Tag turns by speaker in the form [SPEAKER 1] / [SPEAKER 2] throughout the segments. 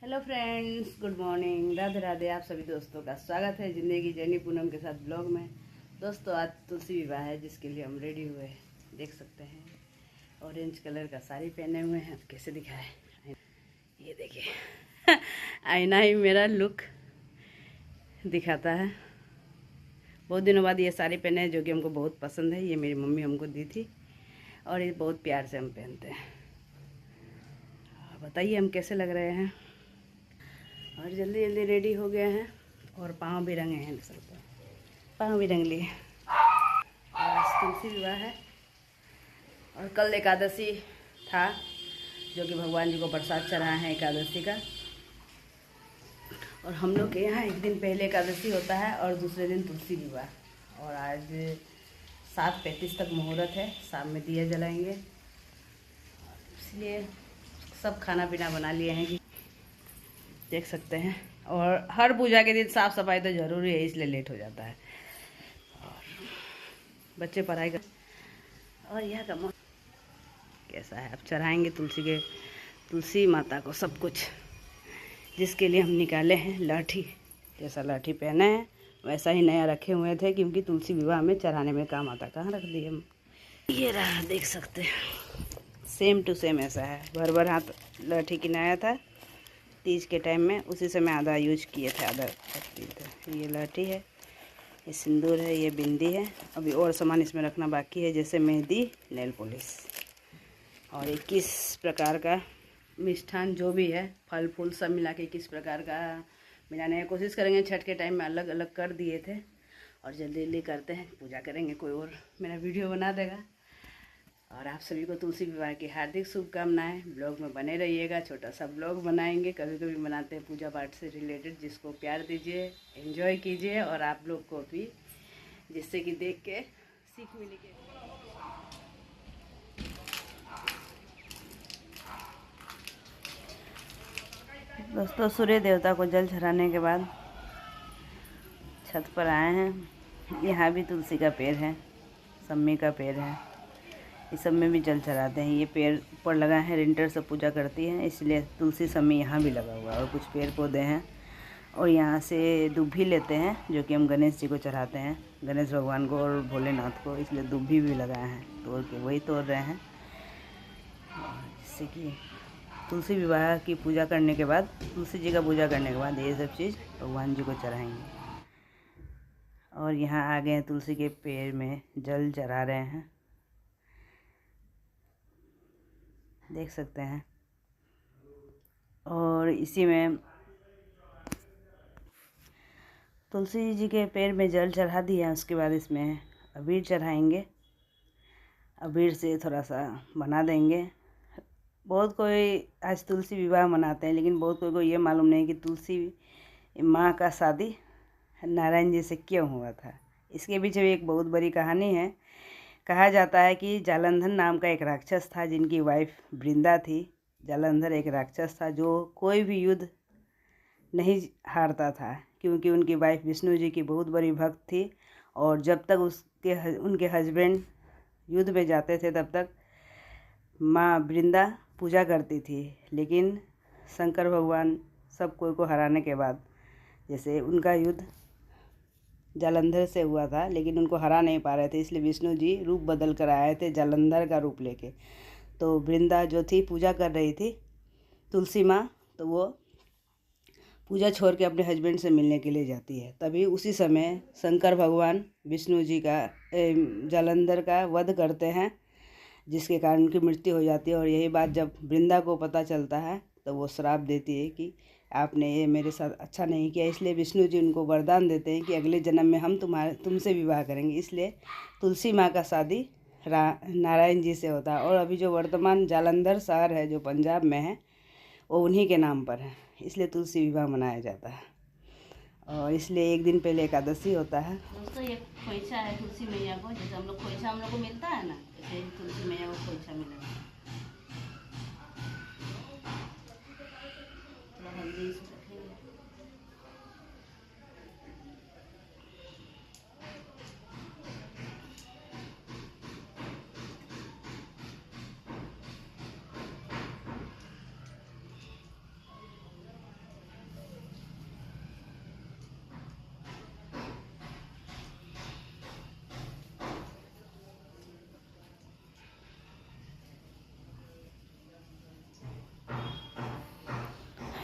[SPEAKER 1] Hello friends, good morning, Radhe Radhe. आप सभी दोस्तों का स्वागत है जिंदगी जर्नी पूनम के साथ ब्लॉग में। दोस्तों, आज तुलसी विवाह है जिसके लिए हम रेडी हुए हैं। देख सकते हैं ऑरेंज कलर का साड़ी पहने हुए हैं। अब कैसे दिखाए, ये देखिए आईना ही मेरा लुक दिखाता है। बहुत दिनों बाद ये साड़ी पहने हैं जो कि हमको बहुत पसंद है। ये मेरी मम्मी हमको दी थी और ये बहुत प्यार से हम पहनते हैं। बताइए हम कैसे लग रहे हैं। और जल्दी जल्दी रेडी हो गए हैं और पाँव भी रंगे हैं। पाँव भी रंग लिए। और आज तुलसी विवाह है और कल एकादशी था जो कि भगवान जी को प्रसाद चढ़ाए हैं एकादशी का। और हम लोग के यहाँ एक दिन पहले एकादशी होता है और दूसरे दिन तुलसी विवाह। और आज 7:35 तक मुहूर्त है, शाम में दिए जलाएंगे। इसलिए सब खाना पीना बना लिए हैं कि देख सकते हैं। और हर पूजा के दिन साफ़ सफाई तो ज़रूरी है, इसलिए लेट हो जाता है। और बच्चे पढ़ाई कर। और यह का कैसा है, अब चढ़ाएंगे तुलसी माता को सब कुछ, जिसके लिए हम निकाले हैं लाठी। जैसा लाठी पहने हैं वैसा ही नया रखे हुए थे क्योंकि तुलसी विवाह में चढ़ाने में काम आता। कहाँ रख दिए हम, ये रहा, देख सकते हैं। सेम टू सेम ऐसा है। भर हाथ लाठी किनाया था तीज के टाइम में, उसी से मैं आधा यूज किए थे, आधा रख दिए थे। ये लाठी है, ये सिंदूर है, ये बिंदी है। अभी और सामान इसमें रखना बाकी है, जैसे मेहंदी, नेल पॉलिश और 21 प्रकार का मिष्ठान जो भी है, फल फूल सब मिला के 21 प्रकार का मिलाने की कोशिश करेंगे। छठ के टाइम में अलग अलग कर दिए थे और जल्दी जल्दी करते हैं, पूजा करेंगे। कोई और मेरा वीडियो बना देगा। और आप सभी को तुलसी विवाह की हार्दिक शुभकामनाएं। ब्लॉग में बने रहिएगा, छोटा सा ब्लॉग बनाएंगे, कभी कभी बनाते हैं पूजा पाठ से रिलेटेड। जिसको प्यार दीजिए, एंजॉय कीजिए और आप लोग को भी, जिससे कि देख के सीख मिलेगी। दोस्तों, सूर्य देवता को जल चढ़ाने के बाद छत पर आए हैं। यहाँ भी तुलसी का पेड़ है, सम्मी का पेड़ है, इस सब में भी जल चढ़ाते हैं। ये पेड़ ऊपर लगा है, रेंटर सब पूजा करती है, इसलिए तुलसी सम्मी यहाँ भी लगा हुआ है। और कुछ पेड़ पौधे हैं और यहाँ से दुभी लेते हैं जो कि हम गणेश जी को चढ़ाते हैं, गणेश भगवान को और भोलेनाथ को, इसलिए दुभी भी लगाए हैं। तोड़ के वही तोड़ रहे हैं, जिससे कि तुलसी विवाह की पूजा करने के बाद, तुलसी जी का पूजा करने के बाद ये सब चीज़ भगवान जी को चढ़ाएंगे। और यहाँ आ गए हैं, तुलसी के पेड़ में जल चढ़ा रहे हैं, देख सकते हैं। और इसी में तुलसी जी के पेड़ में जल चढ़ा दिया, उसके बाद इसमें अबीर चढ़ाएंगे। अबीर से थोड़ा सा बना देंगे। बहुत कोई आज तुलसी विवाह मनाते हैं, लेकिन बहुत कोई को ये मालूम नहीं कि तुलसी माँ का शादी नारायण जी से क्यों हुआ था। इसके पीछे एक बहुत बड़ी कहानी है। कहा जाता है कि जालंधर नाम का एक राक्षस था जिनकी वाइफ वृंदा थी। जालंधर एक राक्षस था जो कोई भी युद्ध नहीं हारता था, क्योंकि उनकी वाइफ विष्णु जी की बहुत बड़ी भक्त थी। और जब तक उनके हस्बैंड युद्ध में जाते थे तब तक माँ वृंदा पूजा करती थी। लेकिन शंकर भगवान सब कोई को हराने के बाद, जैसे उनका युद्ध जालंधर से हुआ था लेकिन उनको हरा नहीं पा रहे थे, इसलिए विष्णु जी रूप बदल कर आए थे जालंधर का रूप लेके। तो वृंदा जो थी पूजा कर रही थी तुलसी माँ, तो वो पूजा छोड़ के अपने हस्बैंड से मिलने के लिए जाती है। तभी उसी समय शंकर भगवान विष्णु जी का जालंधर का वध करते हैं, जिसके कारण उनकी मृत्यु हो जाती है। और यही बात जब वृंदा को पता चलता है तो वो श्राप देती है कि आपने ये मेरे साथ अच्छा नहीं किया। इसलिए विष्णु जी उनको वरदान देते हैं कि अगले जन्म में हम तुमसे विवाह करेंगे। इसलिए तुलसी माँ का शादी नारायण जी से होता है। और अभी जो वर्तमान जालंधर शहर है जो पंजाब में है, वो उन्हीं के नाम पर है, इसलिए तुलसी विवाह मनाया जाता है। और इसलिए एक दिन पहले एकादशी होता है। दोस्तों, ये खोइछा है तुलसी मैया को, जैसे हम लोग खोइछा हम लोग को मिलता है ना, जैसे तुलसी मैया को खोइछा मिलेगा। थोड़ा हल्दी इसमें रखेंगे।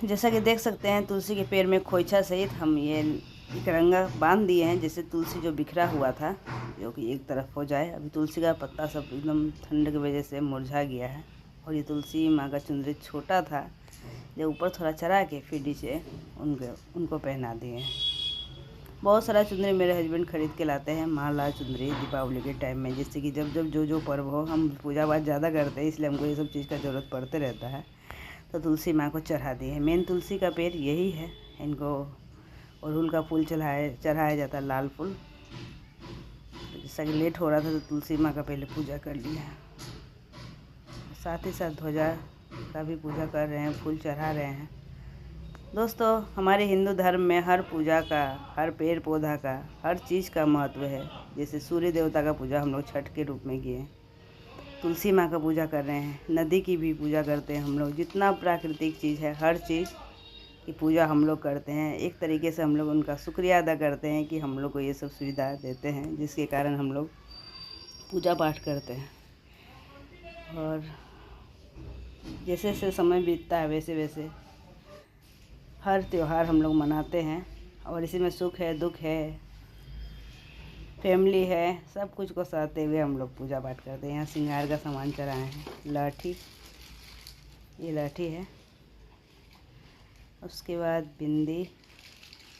[SPEAKER 1] जैसा कि देख सकते हैं तुलसी के पेड़ में खोइछा सहित हम ये तिरंगा बांध दिए हैं, जैसे तुलसी जो बिखरा हुआ था जो कि एक तरफ हो जाए। अभी तुलसी का पत्ता सब एकदम ठंड की वजह से मुरझा गया है। और ये तुलसी माँ का चुनरी छोटा था जो ऊपर थोड़ा चढ़ा के फिर नीचे उनको पहना दिए। बहुत सारा चुनरी मेरे हस्बैंड खरीद के लाते हैं, माला चुनरी दीपावली के टाइम में, जिससे कि जब जब जो पर्व हो, हम पूजा पाठ ज़्यादा करते हैं इसलिए हमको ये सब चीज़ का ज़रूरत पड़ते रहता है। तो तुलसी माँ को चढ़ा दिए हैं। मेन तुलसी का पेड़ यही है। इनको अड़हुल का फूल चढ़ाया जाता है, लाल फूल। तो जैसा कि लेट हो रहा था तो तुलसी माँ का पहले पूजा कर लिया, साथ ही साथ ध्वजा का भी पूजा कर रहे हैं, फूल चढ़ा रहे हैं। दोस्तों, हमारे हिंदू धर्म में हर पूजा का, हर पेड़ पौधा का, हर चीज़ का महत्व है। जैसे सूर्य देवता का पूजा हम लोग छठ के रूप में किए, तुलसी माँ का पूजा कर रहे हैं, नदी की भी पूजा करते हैं हम लोग। जितना प्राकृतिक चीज़ है हर चीज़ की पूजा हम लोग करते हैं। एक तरीके से हम लोग उनका शुक्रिया अदा करते हैं कि हम लोग को ये सब सुविधा देते हैं, जिसके कारण हम लोग पूजा पाठ करते हैं। और जैसे जैसे समय बीतता है वैसे वैसे हर त्यौहार हम लोग मनाते हैं। और इसी में सुख है, दुख है, फैमिली है, सब कुछ को सहते हुए हम लोग पूजा पाठ करते हैं। यहाँ श्रृंगार का सामान चढ़ाए हैं, लाठी, ये लाठी है। उसके बाद बिंदी,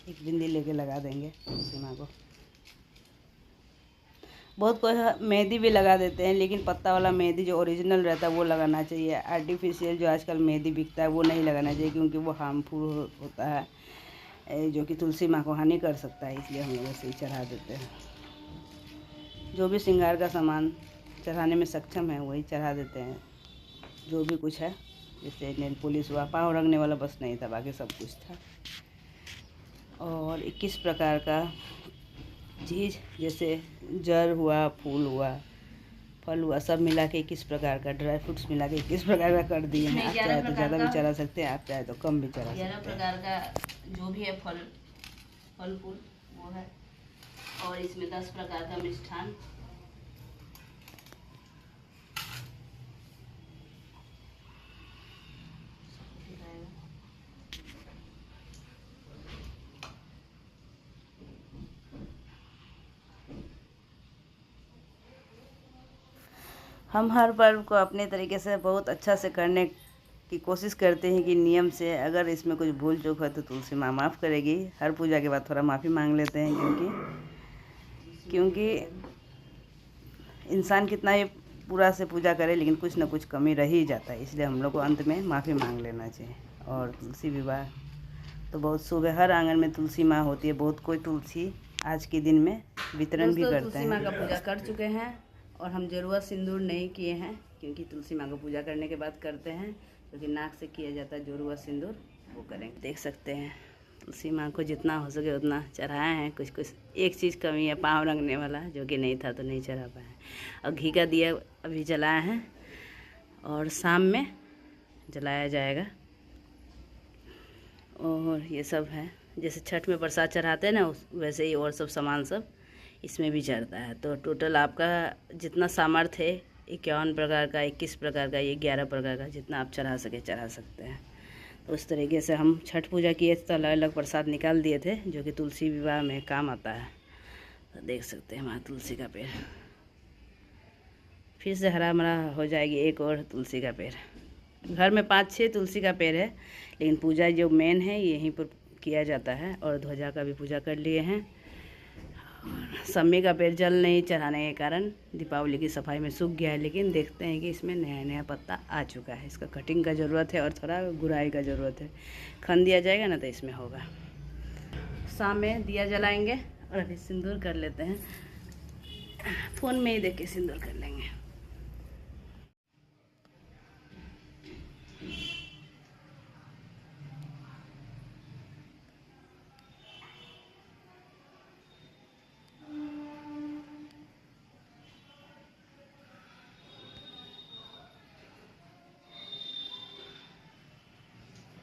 [SPEAKER 1] एक बिंदी लेके लगा देंगे तुलसी माँ को। बहुत कोई मेहंदी भी लगा देते हैं, लेकिन पत्ता वाला मेहंदी जो ओरिजिनल रहता है वो लगाना चाहिए। आर्टिफिशियल जो आजकल मेहंदी बिकता है वो नहीं लगाना चाहिए, क्योंकि वो हार्मफुल होता है, जो कि तुलसी माँ को हानि कर सकता है। इसलिए हम लोग ऐसे ही चढ़ा देते हैं। जो भी श्रृंगार का सामान चढ़ाने में सक्षम है वही चढ़ा देते हैं, जो भी कुछ है। जैसे नेल पॉलिश हुआ, पाँव रंगने वाला बस नहीं था, बाकी सब कुछ था। और 21 प्रकार का चीज़, जैसे जड़ हुआ, फूल हुआ, फल हुआ, सब मिला के 21 प्रकार का, ड्राई फ्रूट्स मिला के 21 प्रकार का कर दिए हैं। आप चाहे तो ज़्यादा भी चढ़ा सकते हैं, आप चाहे तो कम भी चढ़ा सकते हैं।
[SPEAKER 2] 11 प्रकार का जो भी है फल फूल वो है। और इसमें 10 प्रकार का मिष्ठान।
[SPEAKER 1] हम हर पर्व को अपने तरीके से बहुत अच्छा से करने की कोशिश करते हैं कि नियम से। अगर इसमें कुछ भूल चूक है तो तुलसी माँ माफ़ करेगी। हर पूजा के बाद थोड़ा माफ़ी मांग लेते हैं, क्योंकि इंसान कितना ही पूरा से पूजा करे लेकिन कुछ ना कुछ कमी रह ही जाता है। इसलिए हम लोग को अंत में माफ़ी मांग लेना चाहिए। और तुलसी विवाह तो बहुत शुभ है। हर आंगन में तुलसी माँ होती है। बहुत कोई तुलसी आज के दिन में वितरण भी करते हैं।
[SPEAKER 2] तुलसी माँ का पूजा कर चुके हैं और हम जरुआ सिंदूर नहीं किए हैं, क्योंकि तुलसी माँ को पूजा करने के बाद करते हैं, क्योंकि नाक से किया जाता है जरुआ सिंदूर, वो करेंगे। देख सकते हैं तुलसी माँ को जितना हो सके उतना चढ़ाए हैं। कुछ कुछ एक चीज़ कमी है, पाँव रंगने वाला, जो कि नहीं था तो नहीं चढ़ा पाए। और घी का दिया अभी जलाया है और शाम में जलाया जाएगा। और ये सब है, जैसे छठ में प्रसाद चढ़ाते हैं ना, वैसे ही और सब सामान सब इसमें भी चढ़ता है। तो टोटल आपका जितना सामर्थ्य है, 51 प्रकार का, 21 प्रकार का, ये 11 प्रकार का, जितना आप चढ़ा सके चढ़ा सकते हैं। तो उस तरीके से हम छठ पूजा किए तो अलग अलग प्रसाद निकाल दिए थे, जो कि तुलसी विवाह में काम आता है। तो देख सकते हैं हमारा तुलसी का पेड़ फिर से हरा भरा हो जाएगी। एक और तुलसी का पेड़, घर में 5-6 तुलसी का पेड़ है, लेकिन पूजा जो मेन है यहीं पर किया जाता है। और ध्वजा का भी पूजा कर लिए हैं। सम्मी का पेड़ जल नहीं चढ़ाने के कारण दीपावली की सफाई में सूख गया है, लेकिन देखते हैं कि इसमें नया नया पत्ता आ चुका है। इसका कटिंग का ज़रूरत है और थोड़ा गुड़ाई का ज़रूरत है। खन दिया जाएगा ना तो इसमें होगा। शाम में दिया जलाएंगे और अभी सिंदूर कर लेते हैं। फ़ोन में ही देख के सिंदूर कर लेंगे।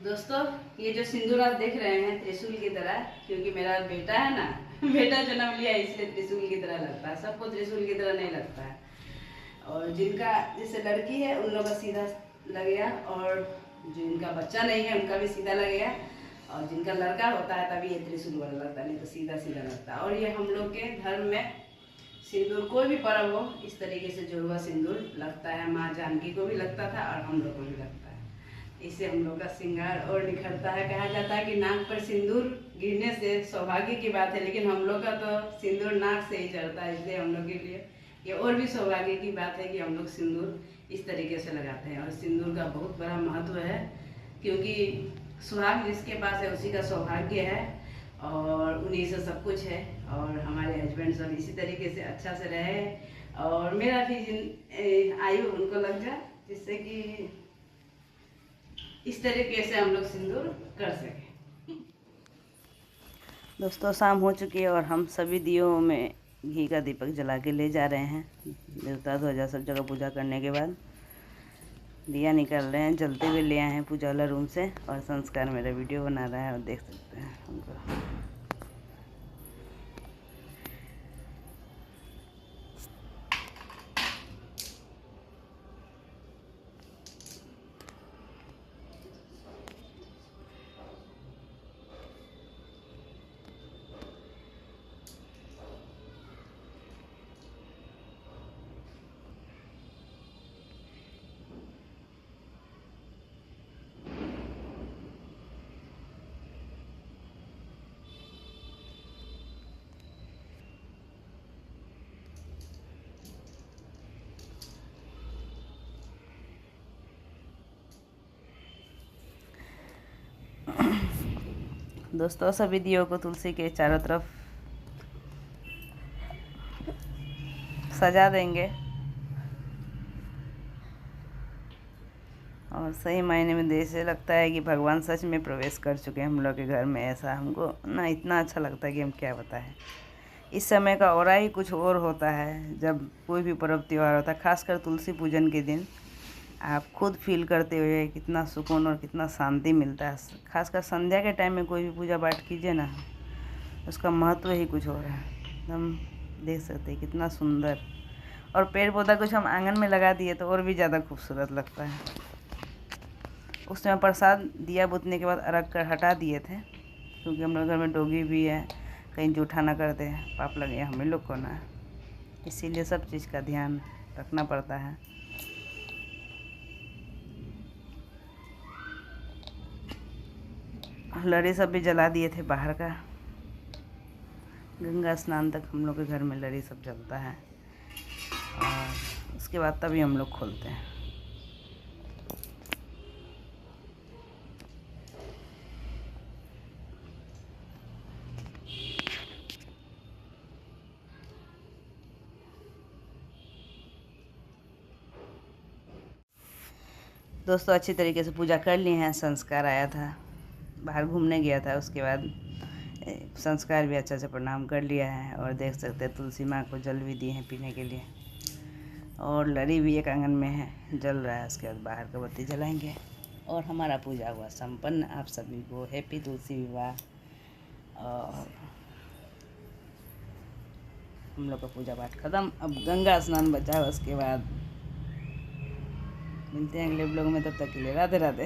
[SPEAKER 2] दोस्तों, ये जो सिंदूर आप देख रहे हैं त्रिशूल की तरह, क्योंकि मेरा बेटा है ना, बेटा जन्म लिया इसलिए त्रिशूल की तरह लगता है। सबको त्रिशूल की तरह नहीं लगता है। और जिनका जैसे लड़की है उन लोगों का सीधा लगेगा, और जो इनका बच्चा नहीं है उनका भी सीधा लगेगा, और जिनका लड़का होता है तभी ये त्रिशूल वाला लगता है, नहीं तो सीधा सीधा लगता है। और ये हम लोग के धर्म में सिंदूर कोई भी पर्व हो इस तरीके से जुड़वा सिंदूर लगता है। माँ जानकी को भी लगता था और हम लोग को भी लगता है। इससे हम लोग का श्रृंगार और निखरता है। कहा जाता है कि नाक पर सिंदूर गिरने से सौभाग्य की बात है, लेकिन हम लोग का तो सिंदूर नाक से ही चढ़ता है, इसलिए हम लोग के लिए ये और भी सौभाग्य की बात है कि हम लोग सिंदूर इस तरीके से लगाते हैं। और सिंदूर का बहुत बड़ा महत्व है, क्योंकि सुहाग जिसके पास है उसी का सौभाग्य है, और उन्हीं से सब कुछ है। और हमारे हस्बैंड सब इसी तरीके से अच्छा से रहे, और मेरा भी आयु उनको लग जाए, जिससे कि इस तरीके से हम लोग सिंदूर कर सकें।
[SPEAKER 1] दोस्तों शाम हो चुकी है और हम सभी दियों में घी का दीपक जला के ले जा रहे हैं। देवता ध्वजा सब जगह पूजा करने के बाद दिया निकाल रहे हैं, जलते हुए ले आए हैं पूजा वाला रूम से। और संस्कार मेरा वीडियो बना रहा है और देख सकते हैं हमको। दोस्तों सभी दियों को तुलसी के चारों तरफ सजा देंगे, और सही मायने में जैसे लगता है कि भगवान सच में प्रवेश कर चुके हैं हम लोग के घर में। ऐसा हमको ना इतना अच्छा लगता है कि हम क्या बताएं। इस समय का ऑरा ही कुछ और होता है। जब कोई भी पर्व त्यौहार होता है, खासकर तुलसी पूजन के दिन, आप खुद फील करते हुए कितना सुकून और कितना शांति मिलता है। खासकर संध्या के टाइम में कोई भी पूजा पाठ कीजिए ना, उसका महत्व ही कुछ और है। एकदम देख सकते हैं कितना सुंदर। और पेड़ पौधा कुछ हम आंगन में लगा दिए तो और भी ज़्यादा खूबसूरत लगता है। उस समय प्रसाद दिया बुतने के बाद रख कर हटा दिए थे, क्योंकि हम लोग घर में डोगी भी है, कहीं जूठा ना कर दे, पाप लगे हमें लोग को ना, इसीलिए सब चीज़ का ध्यान रखना पड़ता है। लड़ी सब भी जला दिए थे बाहर का। गंगा स्नान तक हम लोग के घर में लड़ी सब जलता है, और उसके बाद तभी हम लोग खोलते हैं। दोस्तों अच्छी तरीके से पूजा कर लिए हैं। संस्कार आया था, बाहर घूमने गया था, उसके बाद संस्कार भी अच्छा से प्रणाम कर लिया है। और देख सकते हैं तुलसी माँ को जल भी दिए हैं पीने के लिए, और लड़ी भी एक आंगन में है, जल रहा है। उसके बाद बाहर का बत्ती जलाएंगे और हमारा पूजा हुआ संपन्न। आप सभी को हैप्पी तुलसी विवाह। और हम लोग का पूजा पाठ खत्म, अब गंगा स्नान बचा है। उसके बाद मिलते हैं अगले ब्लॉग में, तब तक के लिए राधे राधे।